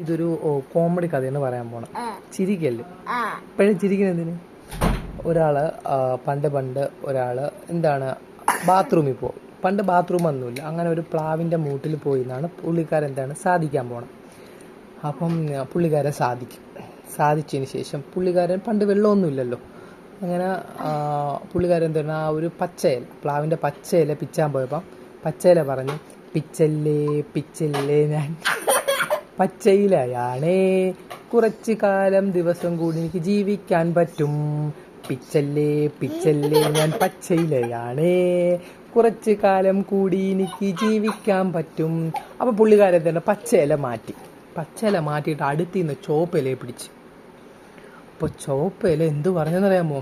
ഇതൊരു കോമഡി കഥയാണ് പറയാൻ പോണം. ചിരിക്കല്ലേ, ഇപ്പോഴും ചിരിക്കുന്നതിന്. ഒരാള് പണ്ട് ഒരാള് എന്താണ് ബാത്റൂമിൽ പോകും. പണ്ട് ബാത്റൂം ഒന്നുമില്ല. അങ്ങനെ ഒരു പ്ലാവിൻ്റെ മൂട്ടിൽ പോയി എന്നാണ് പുള്ളിക്കാരൻ എന്താണ് സാധിക്കാൻ പോണം. അപ്പം പുള്ളിക്കാരൻ സാധിച്ചതിന് ശേഷം പുള്ളിക്കാരൻ പണ്ട് വെള്ളമൊന്നുമില്ലല്ലോ. അങ്ങനെ പുള്ളിക്കാരൻ എന്താണ് ആ ഒരു പച്ചയില, പ്ലാവിൻ്റെ പച്ചയില പിച്ചാൻ പോയപ്പം പച്ചയില പറഞ്ഞു, പിച്ചല്ലേ ഞാൻ പച്ചയിലയാണേ, കുറച്ച് കാലം ദിവസം കൂടി എനിക്ക് ജീവിക്കാൻ പറ്റും. പിച്ചല്ലേ ഞാൻ പച്ചയിലയാണേ, കുറച്ച് കാലം കൂടി എനിക്ക് ജീവിക്കാൻ പറ്റും. അപ്പം പുള്ളിക്കാരൻ തന്നെ പച്ചയില മാറ്റിയിട്ട് അടുത്തിന്ന് ചോപ്പിലയെ പിടിച്ച്. അപ്പോൾ ചോപ്പില എന്തു പറഞ്ഞെന്നറിയാമോ?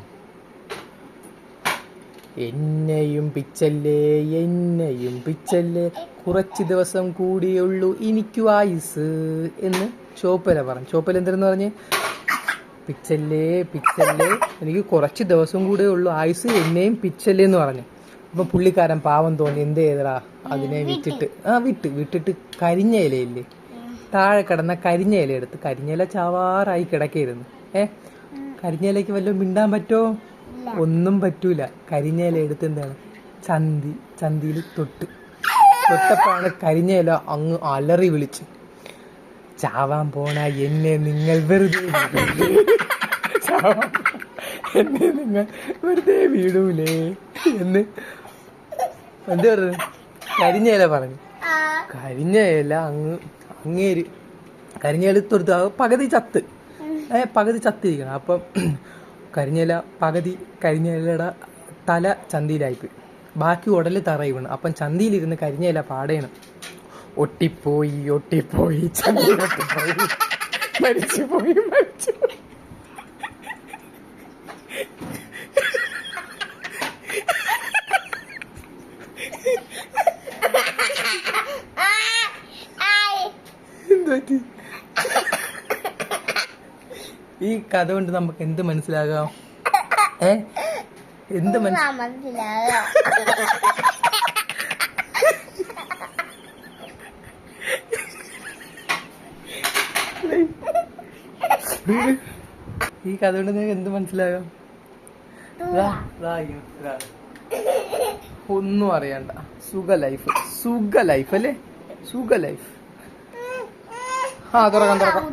എന്നെയും പിച്ചല്ലേ, കുറച്ച് ദിവസം കൂടിയുള്ളൂ എനിക്കു ആയുസ് എന്ന് ചോപ്പല പറഞ്ഞു. ചോപ്പല എന്തെന്ന് പറഞ്ഞ്, പിച്ചല്ലേ എനിക്ക് കുറച്ച് ദിവസം കൂടെ ഉള്ളൂ ആയുസ്, എന്നെയും പിച്ചല്ലേ എന്ന് പറഞ്ഞു. അപ്പം പുള്ളിക്കാരൻ പാവം തോന്നി, എന്ത് ചെയ്തടാ അതിനെ വിട്ടിട്ട് കരിഞ്ഞ ഇലയില്ലേ, താഴെ കിടന്ന കരിഞ്ഞ ഇല എടുത്ത്, കരിഞ്ഞ ഇല ചാവാറായി കിടക്കയിരുന്നു. കരിഞ്ഞയിലേക്ക് വല്ലതും മിണ്ടാൻ പറ്റുമോ? ഒന്നും പറ്റൂല. കരിഞ്ഞയില എടുത്ത് എന്താണ് ചന്തിയിൽ തൊട്ടപ്പോഴാണ് കരിഞ്ഞയില അങ്ങ് അലറി വിളിച്ച്, ചാവാൻ പോണ എന്നെ നിങ്ങൾ വെറുതെ വീടൂലേ എന്ന് എന്ത് പറഞ്ഞു? കരിഞ്ഞയില പറഞ്ഞു. കരിഞ്ഞയില കരിഞ്ഞയില തൊടുത്ത് പകുതി ചത്തിരിക്കണം. അപ്പം കരിഞ്ഞയിലയുടെ തല ചന്തിയിലായിപ്പോയി, ബാക്കി ഉടല് തറയി വീണ്. അപ്പം ചന്തിയിലിരുന്ന് കരിഞ്ഞയില പാടേണം, ഒട്ടിപ്പോയി ചന്തിയിലൊട്ടിപ്പോയി മരിച്ചുപോയി. ഈ കഥ കൊണ്ട് നമുക്ക് എന്ത് മനസ്സിലാകാം? എന്ത് മനസ്സിലാകാം? ഈ കഥ കൊണ്ട് നിങ്ങൾക്ക് എന്ത് മനസ്സിലാകാം? ഒന്നും അറിയണ്ട, സുഖ ലൈഫ് അല്ലേ, സുഖ ലൈഫ്. തുറക്കാം.